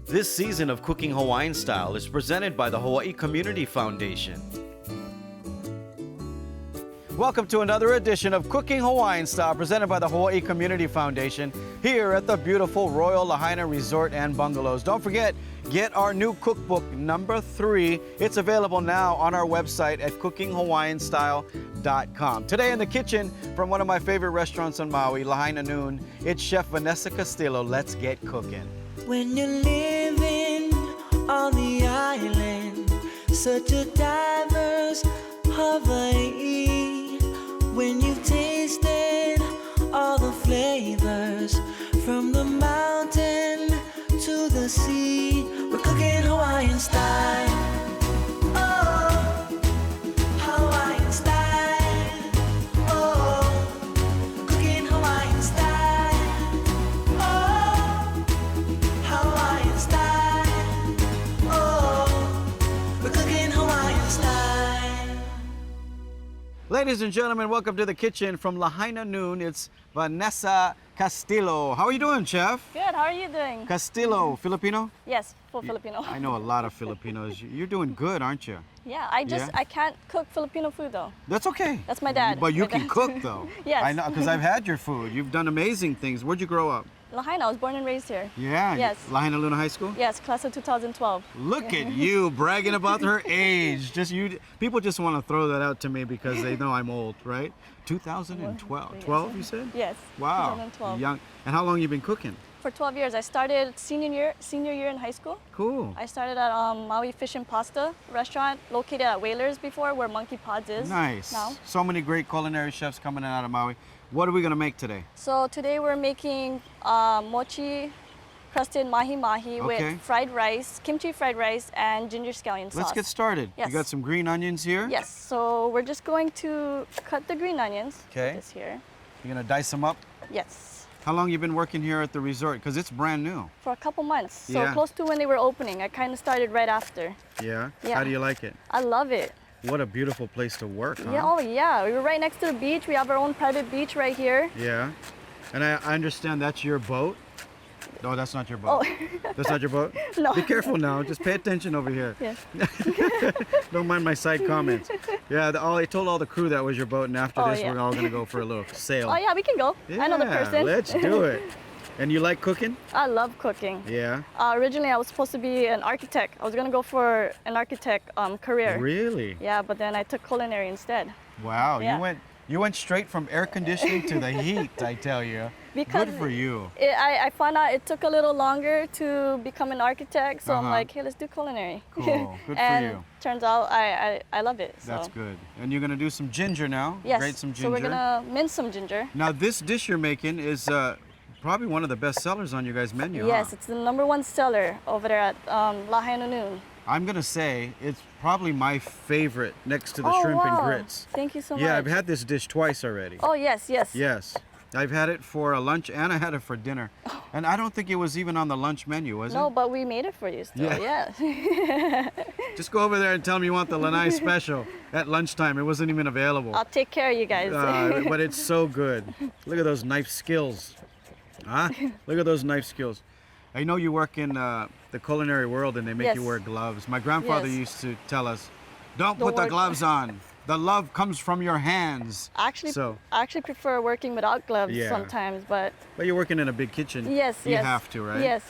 This season of Cooking Hawaiian Style is presented by the Hawaii Community Foundation. Welcome to another edition of Cooking Hawaiian Style presented by the Hawaii Community Foundation here at the beautiful Royal Lahaina Resort and Bungalows. Don't forget, get our new cookbook number 3. It's available now on our website at cookinghawaiianstyle.com. Today in the kitchen from one of my favorite restaurants on Maui, Lahaina Noon, it's Chef Vanessa Castillo. Let's get cooking. When you're living on the island, such a diverse Hawaii. When you've tasted all the flavors, from the mountain to the sea, we're cooking Hawaiian style. Oh, Hawaiian style. Oh, cooking Hawaiian style. Oh, Hawaiian style. Oh, we're cooking Hawaiian style. Ladies and gentlemen, welcome to the kitchen from Lahaina Noon. It's Vanessa Castillo. How are you doing, Chef? Good, how are you doing? Castillo, Filipino? Yes, full Filipino. I know a lot of Filipinos. You're doing good, aren't you? Yeah, I can't cook Filipino food though. That's okay. That's my dad. But you My can dad. cook though. Yes. I know, because I've had your food. You've done amazing things. Where'd you grow up? Lahaina, I was born and raised here. Yeah. Yes. Lahainaluna High School? Yes, class of 2012. Look at you bragging about her age. People just want to throw that out to me because they know I'm old, right? 2012. 12, you said? Yes. Wow. 2012. Young. And how long you been cooking? For 12 years. I started senior year in high school. Cool. I started at Maui Fish and Pasta restaurant located at Whalers before, where Monkey Pods is. Nice. Now. So many great culinary chefs coming in out of Maui. What are we going to make today? So today we're making Mochi Crusted Mahi Mahi Okay. with fried rice, kimchi fried rice, and ginger scallion sauce. Let's get started. Yes. You got some green onions here? Yes, so we're just going to cut the green onions. Okay. This here. You're going to dice them up? Yes. How long you been working here at the resort? Because it's brand new. For a couple months. So Yeah. close to when they were opening. I kind of started right after. Yeah? Yeah. How do you like it? I love it. What a beautiful place to work, huh? Yeah, oh yeah. We were right next to the beach. We have our own private beach right here. Yeah. And I understand that's your boat? No, that's not your boat. Oh. That's not your boat? No. Be careful now. Just pay attention over here. Yes. Don't mind my side comments. Yeah, I told all the crew that was your boat, and after Oh, this, yeah. we're all going to go for a little sail. Oh yeah, we can go. I know the Yeah, person. Let's do it. And you like cooking? I love cooking. Yeah. Originally, I was supposed to be an architect. I was gonna go for an architect career. Really? Yeah, but then I took culinary instead. Wow. Yeah. You went straight from air conditioning to the heat, I tell you. Because Good for you. I found out it took a little longer to become an architect, so I'm Uh-huh. like, hey, let's do culinary. Cool. Good for and you. turns out I love it. So. That's good. And you're going to do some ginger now. Yes. Grate some ginger. So we're gonna mince some ginger. Now this dish you're making is probably one of the best sellers on your guys' menu. Yes, huh? it's the #1 seller over there at Lahaina Noon. I'm gonna say it's probably my favorite next to the Oh, shrimp and wow. grits. Thank you so much. Yeah, I've had this dish twice already. Oh yes, yes. Yes. I've had it for a lunch and I had it for dinner. And I don't think it was even on the lunch menu, was No, it? but we made it for you still. Yeah. Yeah. Just go over there and tell me you want the lanai special at lunchtime. It wasn't even available. I'll take care of you guys. But it's so good. Look at those knife skills. Huh? Look at those knife skills. I know you work in the culinary world and they make you Yes. wear gloves. My grandfather Yes. used to tell us, don't Don't put the work- gloves on. The love comes from your hands. I actually prefer working without gloves Yeah. sometimes, but But you're working in a big kitchen. yes, You yes. have to, right? Yes.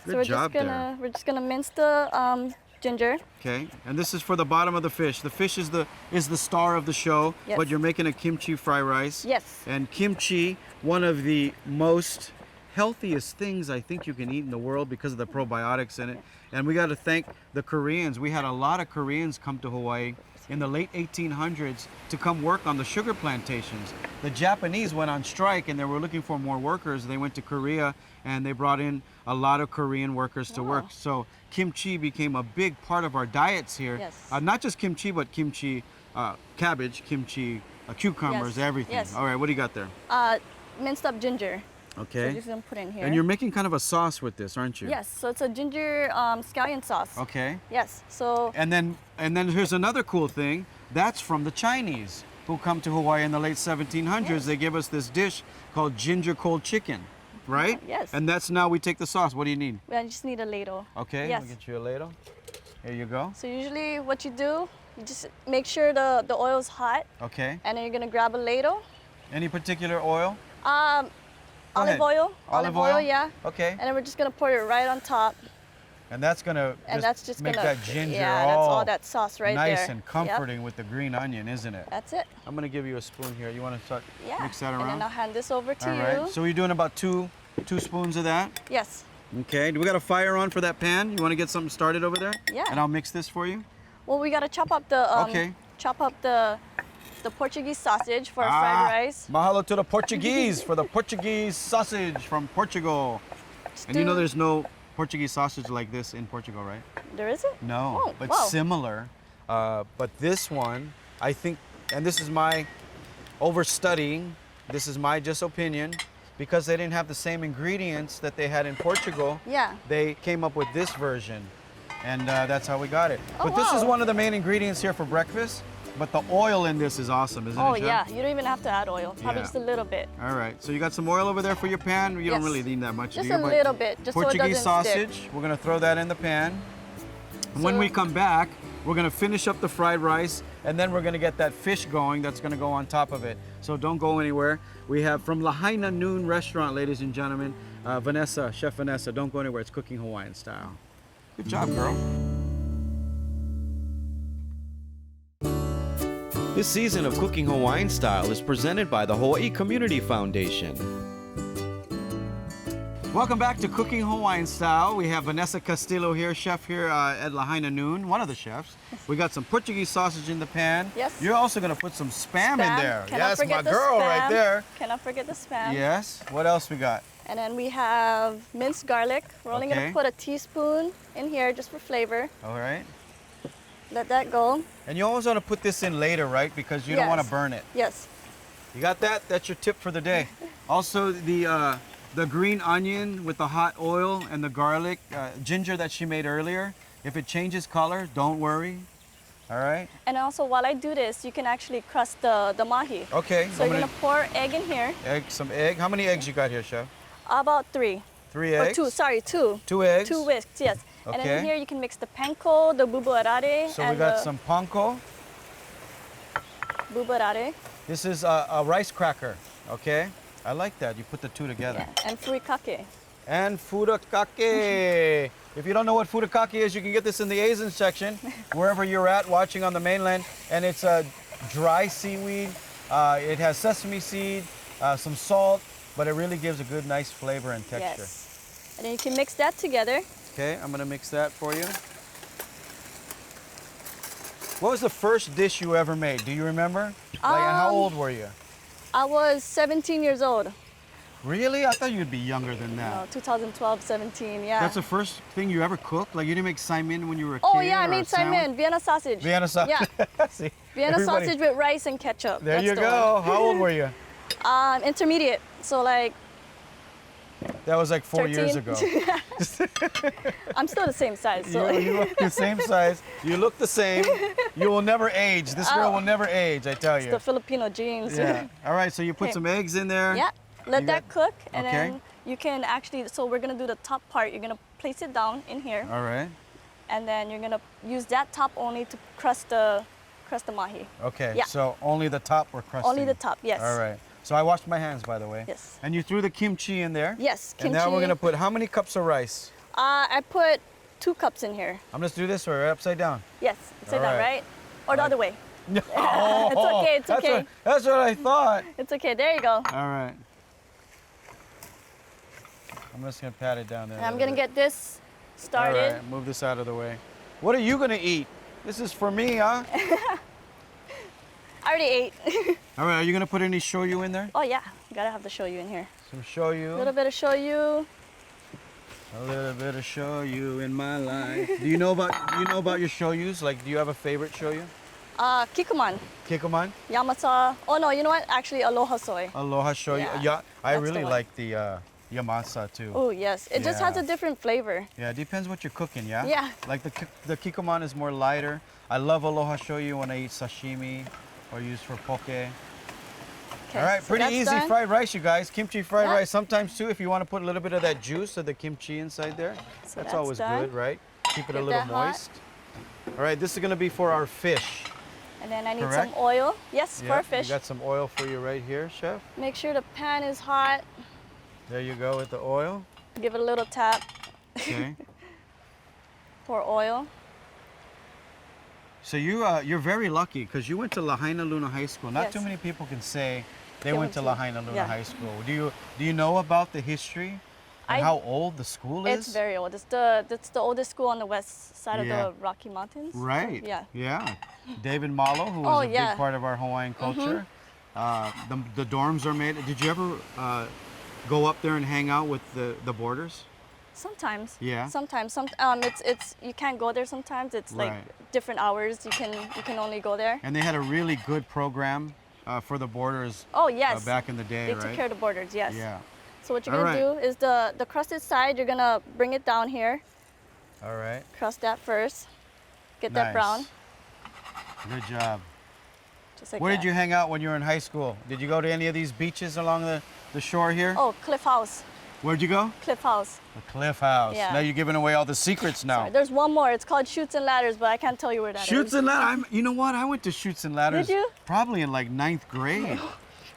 Good so we're job just gonna we're just gonna mince the ginger. Okay, and this is for the bottom of the fish. The fish is the star of the show, Yes. but you're making a kimchi fry rice. Yes. And kimchi, one of the most healthiest things I think you can eat in the world because of the probiotics in it. And we got to thank the Koreans. We had a lot of Koreans come to Hawaii in the late 1800s to come work on the sugar plantations. The Japanese went on strike and they were looking for more workers. They went to Korea and they brought in a lot of Korean workers to work. Wow. So kimchi became a big part of our diets here. Yes. Not just kimchi, but kimchi cabbage, kimchi cucumbers, Yes. everything. Yes. All right, what do you got there? Minced up ginger. So Okay. just gonna put in here. And you're making kind of a sauce with this, aren't you? Yes, so it's a ginger scallion sauce. Okay. Yes, so And then here's another cool thing. That's from the Chinese who come to Hawaii in the late 1700s. Yes. They give us this dish called ginger cold chicken. right? Yes. And that's now we take the sauce. What do you need? We just need a ladle. Okay, Yes. let me get you a ladle. Here you go. So usually what you do, you just make sure the oil's hot, Okay. and then you're gonna grab a ladle. Any particular oil? Go Olive ahead. oil. Olive oil? Yeah. Okay. And then we're just gonna pour it right on top. And that's gonna And that's just make gonna that ginger yeah, that's all that sauce right nice there. and Yep. comforting with the green onion, isn't it? That's it. I'm gonna give you a spoon here. You wanna start Yeah. mix that And around? then I'll hand this over to All you. right. So you're doing about two spoons of that. Yes. Okay. Do we got a fire on for that pan? You want to get something started over there? Yeah. And I'll mix this for you. Well, we gotta chop up the Portuguese sausage for our fried rice. Mahalo to the Portuguese for the Portuguese sausage from Portugal. And you know there's no Portuguese sausage like this in Portugal, right? There isn't? No, Oh, but wow. similar. But this one, I think, and this is my overstudying, this is my just opinion, because they didn't have the same ingredients that they had in Portugal. Yeah. They came up with this version, and that's how we got it. Oh, But this is wow. one of the main ingredients here for breakfast. But the oil in this is awesome, isn't Oh it, Chef? yeah, you don't even have to add oil. Probably Yeah. just a little bit. All right, so you got some oil over there for your pan. You don't Yes. really need that much, Just do you? a But little bit, just Portuguese so it doesn't sausage. stick. We're gonna throw that in the pan. And when So- we come back, we're gonna finish up the fried rice, and then we're gonna get that fish going. That's gonna go on top of it. So don't go anywhere. We have from Lahaina Noon restaurant, ladies and gentlemen, Vanessa, Chef Vanessa. Don't go anywhere. It's cooking Hawaiian style. Good job, girl. This season of Cooking Hawaiian Style is presented by the Hawaii Community Foundation. Welcome back to Cooking Hawaiian Style. We have Vanessa Castillo here, chef here at Lahaina Noon, one of the chefs. We got some Portuguese sausage in the pan. Yes. You're also gonna put some spam in there. Cannot Yes, forget my the girl spam. right there. Cannot forget the spam. Yes. What else we got? And then we have minced garlic. We're only Okay. gonna put a teaspoon in here just for flavor. All right. Let that go. And you always want to put this in later, right? Because you don't want to Yes. burn it. Yes. You got that? That's your tip for the day. Also, the green onion with the hot oil and the garlic, ginger that she made earlier. If it changes color, don't worry. All right. And also, while I do this, you can actually crust the mahi. Okay. So you're gonna pour egg in here. Some egg. How many eggs you got here, chef? About 3. 3 Or eggs. 2, sorry, 2. 2 eggs. 2 whisks, yes. And Okay. then here you can mix the panko, the bubu arare, So and we got the some panko. bubu arare. This is a rice cracker. Okay. I like that. You put the two together. Yeah. And furikake. And furikake. If you don't know what furikake is, you can get this in the Asian section, wherever you're at watching on the mainland. And it's a dry seaweed. It has sesame seed, some salt, but it really gives a good, nice flavor and texture. Yes. And then you can mix that together. Okay, I'm gonna mix that for you. What was the first dish you ever made? Do you remember? Like, and how old were you? I was 17 years old. Really? I thought you'd be younger than that. No, 2012, 17, yeah. That's the first thing you ever cooked? Like you didn't make saimin when you were a Oh kid? yeah, I or a made sandwich? saimin, Vienna sausage. Vienna sausage. Yeah, See, Vienna everybody- sausage with rice and ketchup. There That's you the go. How old were you? one. Intermediate, so like That was like 4 years 13. ago. I'm still the same size. So You look the same size. You look the same. You will never age. This girl will never age, I tell you. the Filipino genes. Yeah. All right, so you put Okay. some eggs in there. Yeah. Let You that cook, and okay. then you can actually. So we're gonna do the top part. You're gonna place it down in here, All right. and then you're gonna use that top only to crust the mahi. Okay. Yeah. So only the top we're crusting. Only the top. Yes. All right. So I washed my hands, by the way. Yes. And you threw the kimchi in there. Yes. And now we're gonna put how many cups of rice? I put 2 cups in here. I'm gonna do this or upside down. Yes. Upside All down, right. right? Or the other way. Oh, It's okay, it's that's okay. That's what I thought. It's okay. There you go. All right. I'm just gonna pat it down there. And I'm gonna get this All started. right, move this out of the way. What are you gonna eat? This is for me, huh? I already ate. All right, are you gonna put any shoyu in there? Oh yeah, gotta have the shoyu in here. Some shoyu. A little bit of shoyu. A little bit of shoyu in my life. Do you know about your shoyus? Like, do you have a favorite shoyu? Kikuman, Kikkoman? Yamasa. Oh no, you know what? Actually, Aloha soy. Aloha shoyu. Yeah, I that's the really one. like the Yamasa too. Oh yes, it just has Yeah. a different flavor. Yeah, it depends what you're cooking, yeah? Yeah. Like the Kikkoman is more lighter. I love Aloha shoyu when I eat sashimi or use for poke. Okay. All right, so pretty that's easy done. fried rice, you guys. Kimchi fried Yeah. rice. Sometimes too, if you want to put a little bit of that juice of the kimchi inside there, So that's that's always done. good, right? Keep it a Get little that hot. moist. All right, this is gonna be for our fish. And then I need Correct? some oil. Yes, for Yep, a fish. We got some oil for you right here, chef. Make sure the pan is hot. There you go with the oil. Give it a little tap. Okay. Pour oil. So you're very lucky because you went to Lahainaluna High School. Not Yes. too many people can say they They went to went to- Lahainaluna yeah. High School. Do you know about the history and how old the school is? It's very old. It's the oldest school on the west side of Yeah. the Rocky Mountains. Right. Yeah. Yeah. David Malo, who was Oh, a yeah. big part of our Hawaiian culture. The dorms are made. Did you ever go up there and hang out with the boarders? Sometimes. Yeah. Sometimes. It's you can't go there sometimes. It's like Right. different hours. You can only go there. And they had a really good program for the boarders Oh yes. back in the day, They right? took care of the borders. Yes. Yeah. So what you're All gonna do is the crusted side. You're gonna bring it down here. All right. Crust that first. Get that brown. Good job. Just like Where that. did you hang out when you were in high school? Did you go to any of these beaches along the shore here? Oh, Cliff House. Where'd you go? Cliff House. The Cliff House. Yeah. Now you're giving away all the secrets now. Sorry, there's one more. It's called Chutes and Ladders, but I can't tell you where that is. Chutes and Ladders. You know what? I went to Chutes and Ladders. Did you? Probably in like 9th grade.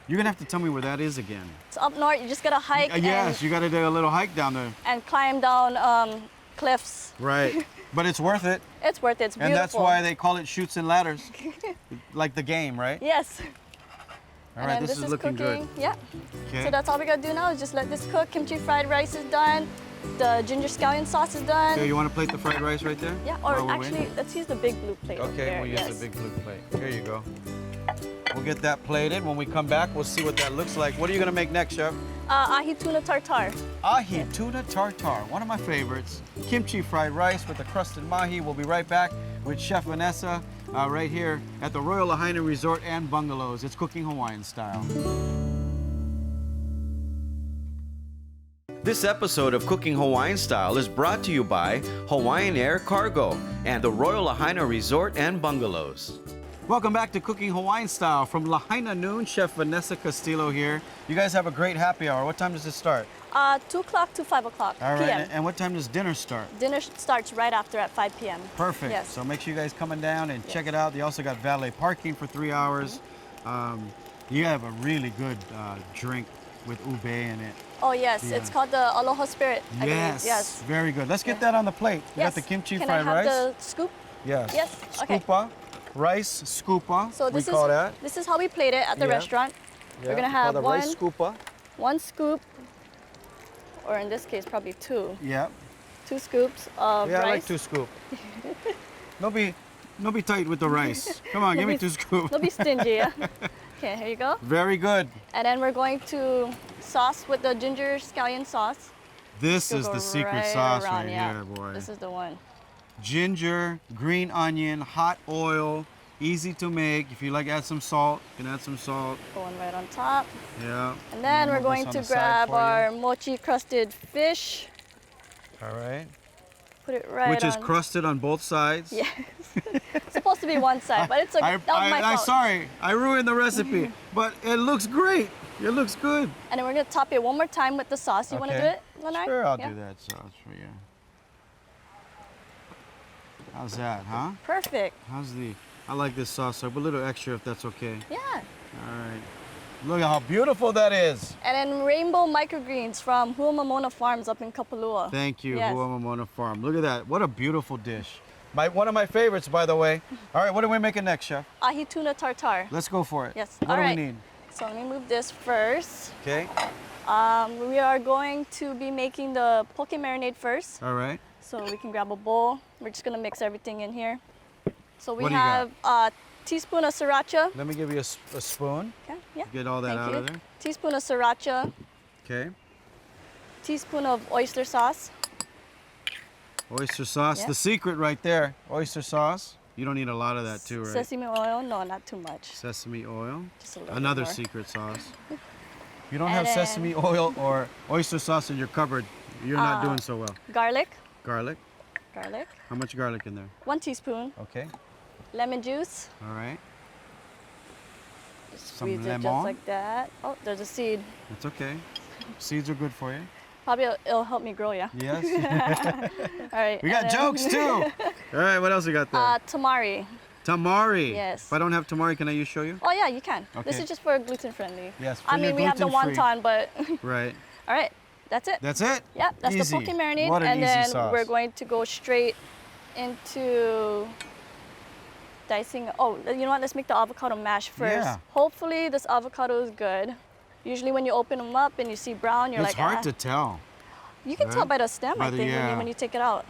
You're gonna have to tell me where that is again. It's up north. You just gotta hike Yes, you gotta do a little hike down there. and climb down cliffs. Right. But it's worth it. It's worth it. It's beautiful. And that's why they call it Chutes and Ladders. Like the game, right? Yes. All And right, then this is looking cooking. good. Yeah. Okay. So that's all we gotta do now is just let this cook. Kimchi fried rice is done. The ginger scallion sauce is done. Okay, you wanna plate the fried rice right there? Yeah. While Or we're actually, waiting? let's use the big blue plate. over Okay, there. we'll use Yes. the big blue plate. Here you go. We'll get that plated. When we come back, we'll see what that looks like. What are you gonna make next, chef? Ahi tuna tartar. Ahi Tuna Tartar, one of my favorites. Kimchi fried rice with the crusted mahi. We'll be right back with Chef Vanessa right here at the Royal Lahaina Resort and Bungalows. It's cooking Hawaiian style. This episode of Cooking Hawaiian Style is brought to you by Hawaiian Air Cargo and the Royal Lahaina Resort and Bungalows. Welcome back to Cooking Hawaiian Style from Lahaina Noon. Chef Vanessa Castillo here. You guys have a great happy hour. What time does it start? 2 o'clock to 5 o'clock All right, p.m. and what time does dinner start? Dinner starts right after at 5 p.m. Perfect. Yes. So make sure you guys coming down and check it out. They also got valet parking for 3 hours. You have a really good drink with ube in it. Oh yes, Yeah. it's called the Aloha Spirit. I believe. Yes. Yes. Very good. Let's get that on the plate. You Yes. got the kimchi Can fried I have rice. the scoop? Yes. Yes, okay. Scoopa. Rice scoopa. So this we call is that. this is how we plate it at the Yeah. restaurant. Yeah, We're gonna we call have the rice scoopa. one scoop, or in this case probably two. Yeah. 2 scoops of Yeah, rice. I like 2 scoop. Don't be tight with the rice. Come on, give me 2 scoop. Don't be stingy. Yeah? Okay, here you go. Very good. And then we're going to sauce with the ginger scallion sauce. This You'll is go the secret right sauce around, right yeah. here, boy. This is the one. Ginger, green onion, hot oil, easy to make. If you like, add some salt. You can add some salt. Going right on top. Yeah. And then we're Move going this to on the side grab for you. our mochi crusted fish. All right. Put it right Which is on. crusted on both sides. Yes. It's supposed to be one side, but it's okay. That was my I'm fault. sorry, I ruined the recipe, but it looks great. It looks good. And then we're gonna top it one more time with the sauce. You wanna do it, Lanai? Sure, I'll Yeah. do that sauce for you. How's that, huh? Perfect. I like this sauce. So a little extra if that's okay. Yeah. All right. Look at how beautiful that is. And then rainbow microgreens from Huamamona Farms up in Kapalua. Thank you, Yes. Huamamona Farm. Look at that. What a beautiful dish. One of my favorites, by the way. All right, what are we making next, chef? Ahi tuna tartar. Let's go for it. Yes. What All do right. we need? So let me move this first. Okay. We are going to be making the poke marinade first. All right. So we can grab a bowl. We're just gonna mix everything in here. So we What do you got? have a teaspoon of sriracha. Let me give you a spoon. Okay, yeah. Get all that Thank out you. of there. Teaspoon of sriracha. Okay. Teaspoon of oyster sauce. Oyster sauce. Yeah. The secret right there. Oyster sauce. You don't need a lot of that too, right? Sesame oil. No, not too much. Sesame oil. Just a little Another bit more. secret sauce. If you don't And have then- sesame oil or oyster sauce in your cupboard, you're not doing so well. Garlic. Garlic. Garlic. How much garlic in there? 1 teaspoon. Okay. Lemon juice. All right. Squeeze it lemon. just like that. Oh, there's a seed. That's okay. Seeds are good for you. Probably it'll help me grow, yeah. Yes. All right. We got and then- jokes too. All right, what else we got there? Tamari. Tamari. Yes. If I don't have tamari, can I show you? Oh yeah, you can. This Okay. is just for gluten friendly. Yes. I mean, we have the wonton, but Right. all right, that's it. That's it? Yeah, that's Easy. the poke marinade, What an and easy then sauce. we're going to go straight into dicing. Oh, you know what? Let's make the avocado mash first. Yeah. Hopefully, this avocado is good. Usually, when you open them up and you see brown, you're It's like, hard ah. to tell. You can tell right? by the stem, By I the- think, yeah. when you take it out.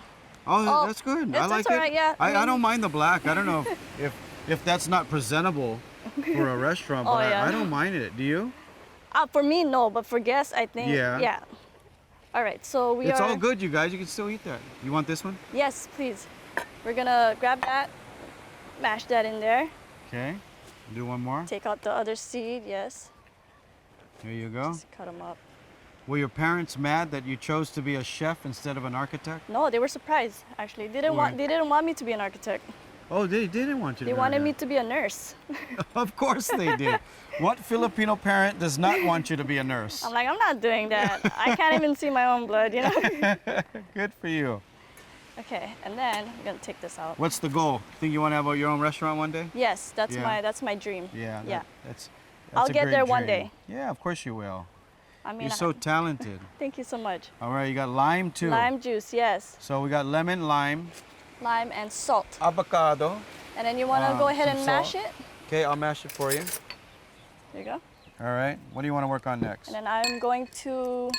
Oh, Oh, that's good. I it's like all it. right, yeah. I I mean- don't mind the black. I don't know if that's not presentable for a restaurant, but Oh, yeah. I don't mind it. Do you? For me, no, but for guests, I think. Yeah. Yeah. All right, so we It's are. all good, you guys. You can still eat that. You want this one? Yes, please. We're gonna grab that, mash that in there, Okay. Do one more. take out the other seed. Yes. Here you go. Just cut them up. Were your parents mad that you chose to be a chef instead of an architect? No, they were surprised. Actually, they didn't want. Why? They didn't want me to be an architect. Oh, they didn't want you to They be wanted an me to be a nurse. Of course they did. What Filipino parent does not want you to be a nurse? I'm like, I'm not doing that. I can't even see my own blood, you know. Good for you. Okay, and then we're gonna take this out. What's the goal? Think you want to have your own restaurant one day? Yes, that's Yeah. my dream. Yeah. Yeah. That's I'll a get great there one dream. day. Yeah, of course you will. I mean, You're so talented. thank you so much. All right, you got lime too. Lime juice, yes. So we got lemon, lime, Lime and salt. avocado. And then you wanna go ahead some and mash salt. it. Okay, I'll mash it for you. There you go. All right. What do you want to work on next? And then I'm going to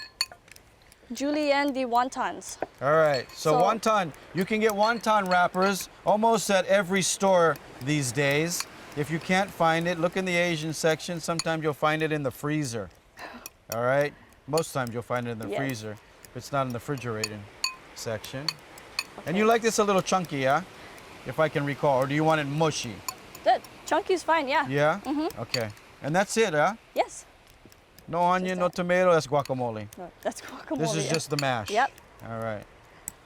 julienne the wontons. All right. So So- wonton, you can get wonton wrappers almost at every store these days. If you can't find it, look in the Asian section. Sometimes you'll find it in the freezer. All right. Most times you'll find it in the Yes. freezer. If it's not in the refrigerating section. And Okay. you like this a little chunky, yeah? If I can recall. Or do you want it mushy? Good. Chunky's fine, yeah. Yeah? Okay. And that's it, huh? Yes. No onion, no that. tomato, that's guacamole. No, that's guacamole. This is yeah. just the mash. Yep. All right.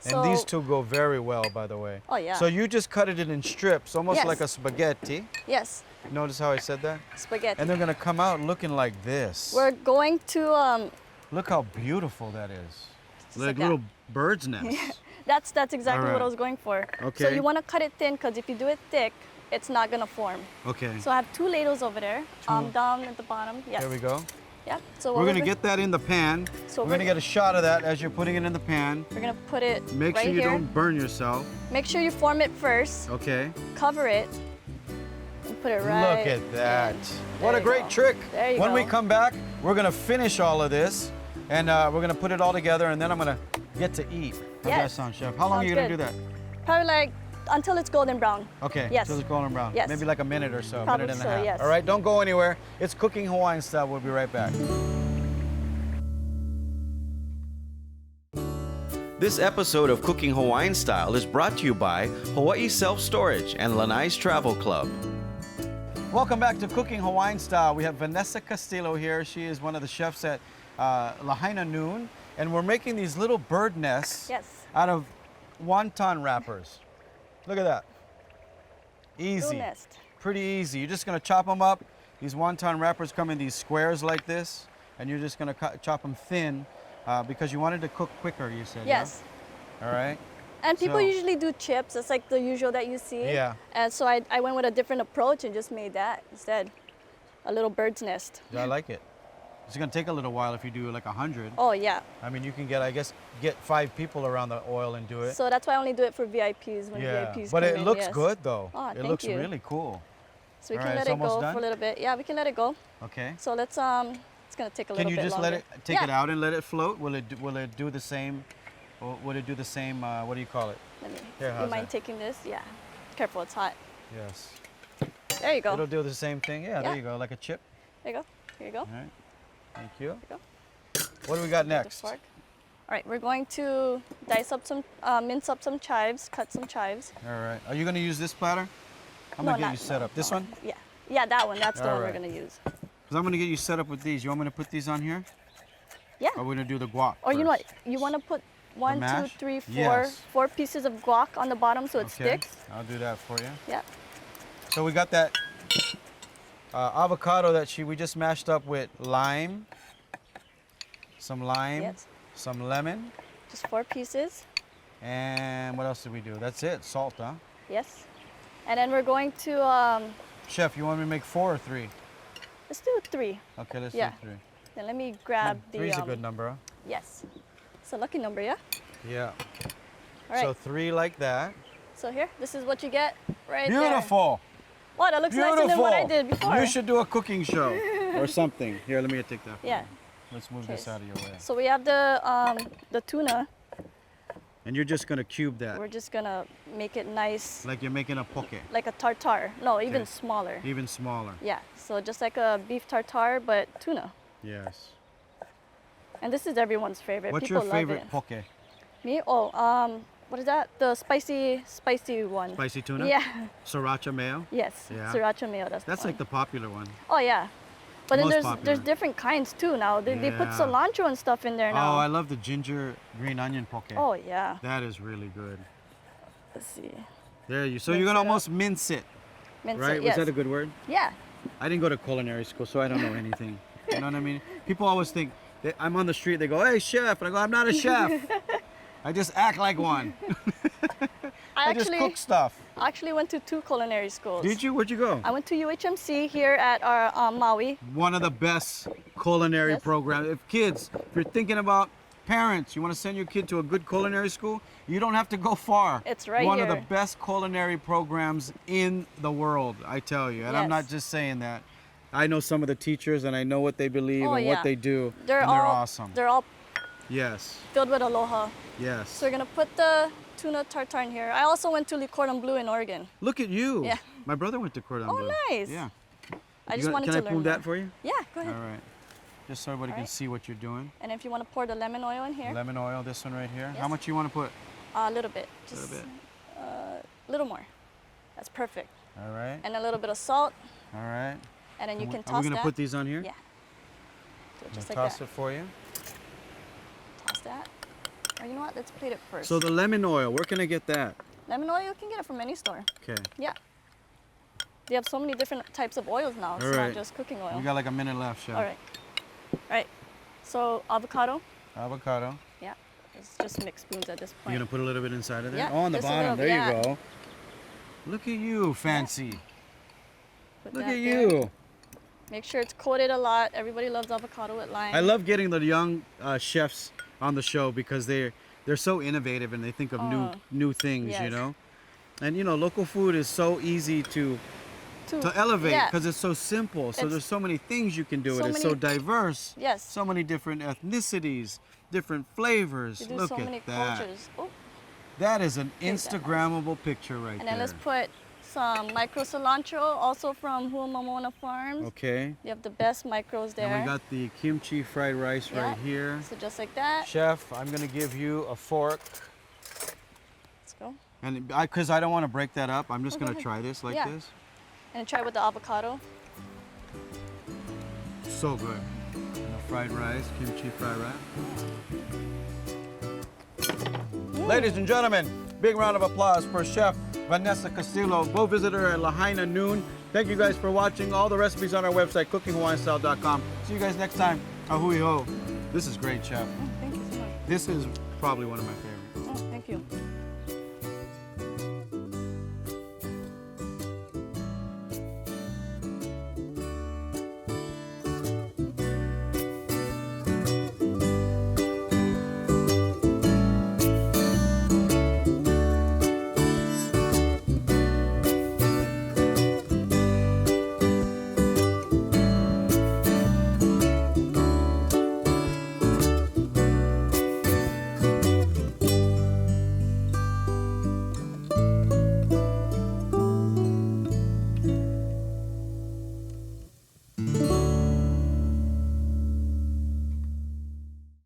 So, And these two go very well, by the way. Oh, yeah. So you just cut it in strips, almost Yes. like a spaghetti. Yes, Notice how I said that? spaghetti. And they're gonna come out looking like this. We're going to Look how beautiful that is. Like like that. little bird's nests. that's exactly All what I right. was going for. So Okay. you want to cut it thin because if you do it thick, it's not gonna form. Okay. So I have 2 ladles over there, down at the bottom. Yes. There we go. Yeah. So We're what gonna get that in the pan. So we're gonna get a shot of that as you're putting it in the pan. We're gonna put it Make right sure you here. don't burn yourself. Make sure you form it first. Okay. Cover it. And put it right. Look at that. in. What There a you great go. trick. There you When we go. come back, we're gonna finish all of this and we're gonna put it all together and then I'm gonna get to eat. How's that Yes. sound, Chef? How long are Sounds you gonna good. do that? Probably like until it's golden brown. Okay, Yes. till it's golden brown. Yes. Maybe like a minute or so, a Probably minute and so, a half. yes. All right, don't go anywhere. It's Cooking Hawaiian Style. We'll be right back. This episode of Cooking Hawaiian Style is brought to you by Hawaii Self Storage and Lanai's Travel Club. Welcome back to Cooking Hawaiian Style. We have Vanessa Castillo here. She is one of the chefs at Lahaina Noon, and we're making these little bird nests Yes. out of wonton wrappers. Look at that. Easy. Little nest. Pretty easy. You're just gonna chop them up. These wonton wrappers come in these squares like this, and you're just gonna chop them thin because you wanted to cook quicker, you said. yeah? Yes. All right. And people So- usually do chips. It's like the usual that you see. Yeah. And so I went with a different approach and just made that instead. A little bird's nest. I like it. It's gonna take a little while if you do like 100. Oh, yeah. I mean, you can get, I guess, get 5 people around the oil and do it. So that's why I only do it for VIPs when yeah. VIPs But come it in, looks yes. good though. Oh, it thank looks you. really cool. So we All can right, let it's it go almost done? for a little bit. Yeah, we can let it go. Okay. So let's it's gonna take a Can little you bit just longer. let it take yeah. it out and let it float? Will it do the same? Or would it do the same? What do you call it? Let me. Here, you how's mind that? taking this? Yeah. Careful, it's hot. Yes. There you go. It'll do the same thing. Yeah, there Yeah. you go, like a chip. There you go. Here you go. All right. Thank you. There you What do we got go. The next? fork. All right, we're going to dice up some, mince up some chives, cut some chives. All right. Are you gonna use this platter? I'm gonna get you set up. This one? Yeah. Yeah, that one. That's the All one right. we're gonna use. Because I'm gonna get you set up with these. You want me to put these on here? Yeah. Or we're gonna do the guac Or you know what? first? You want to put 1, 2, mash? 3, 4, Yes. 4 pieces of guac on the bottom so it Okay. sticks. I'll do that for you. Yeah. So we got that avocado that we just mashed up with lime, some lime, Yes. some lemon, Just 4 pieces. and what else did we do? That's it, salt, huh? Yes. And then we're going to, Chef, you want me to make 4 or 3? let's do 3. Okay, let's Yeah. do 3. Then let me grab the. 3's a good number, huh? Yes. It's a lucky number, yeah? Yeah. All right. So 3 like that. So here, this is what you get right there. Beautiful. Wow, that looks nicer than what I did before. You should do a cooking show or something. Here, let me take that. Yeah. Let's move Okay. this out of your way. So we have the tuna. And you're just gonna cube that, We're just gonna make it nice, like you're making a poke, like a tartar. No, even Okay. smaller. even smaller. Yeah. So just like a beef tartar, but tuna. Yes. And this is everyone's favorite. What's People your favorite love poke? it. Me? Oh, what is that? The spicy one. Spicy tuna? Yeah. Sriracha mayo? Yes. Yeah. Sriracha mayo. That's Like the popular one. Oh yeah. But then Most there's popular. different kinds too now. They put Yeah. cilantro and stuff in there Oh, now. I love the ginger green onion poke. Oh yeah. That is really good. Let's see. There you. So Mince you're gonna it up. almost mince it, Mince right? it, yes. Was that a good word? Yeah. I didn't go to culinary school, so I don't know anything. You know what I mean? People always think that I'm on the street. They go, "Hey, chef," and I go, "I'm not a chef. I just act like one. I just cook stuff." I actually went to 2 culinary schools. Did you? Where'd you go? I went to UHMC here at our Maui. One of the best culinary Yes. programs. If you're thinking about parents, you want to send your kid to a good culinary school, you don't have to go far. It's right One of here. the best culinary programs in the world, I tell you. And I'm not Yes. just saying that. I know some of the teachers and I know what they believe Oh, and yeah. what they do. They're and all they're awesome. They're all Yes. filled with aloha. Yes. So we're gonna put the tuna tartar in here. I also went to Cordon Bleu in Oregon. Look at you. Yeah. My brother went to Cordon Oh, Bleu. nice. Yeah. I just wanted Can to I learn move that more. for you? Yeah, go ahead. All right. Just so everybody All can right. see what you're doing. And if you want to pour the lemon oil in here, Lemon oil, this one right here. How Yes. much you want to put? a little bit. A Just little bit. a little more. That's perfect. All right. And a little bit of salt, All right. and then you can Are toss we gonna that. put these on here? Yeah. Do it just I'll like toss that. it for you. Toss that. Or you know what? Let's plate it first. So the lemon oil, where can I get that? Lemon oil, you can get it from any store. Okay. Yeah. They have so many different types of oils now. It's All not right. just cooking oil. We got like a minute left, chef. All right. All right. So avocado. Avocado. Yeah. It's just mixed spoons at this You're point. gonna put a little bit inside of there? Yeah, Oh, on the just a bottom. little, There yeah. you go. Look at you, fancy. Put Look that at there. you. Make sure it's coated a lot. Everybody loves avocado with lime. I love getting the young chefs on the show because they're so innovative and they think of new things, you yes. know. And you know, local food is so easy to elevate yeah. because it's so simple. So It's- there's so many things you can do. so It's so many- diverse. Yes. So many different ethnicities, different flavors. We do Look so at many that. cultures. Oh, That is an Take that. Instagrammable picture right and there. then let's put some micro cilantro, also from Huamamona Farms. Okay. You have the best micros there. And we got the kimchi fried rice right Yeah. here. So just like that. Chef, I'm gonna give you a fork. Let's go. And because I don't want to break that up, I'm just Oh, go gonna ahead. try this like Yeah. this. And try with the avocado. So good. And the fried rice, kimchi fried rice. Ladies and gentlemen, big round of applause for Chef Vanessa Castillo. Go visit her at Lahaina Noon. Thank you guys for watching. All the recipes on our website, cookinghawaiianstyle.com. See you guys next time. Ahui ho. This is great, Chef. Thank you so much. This is probably one of my favorites. Oh, thank you.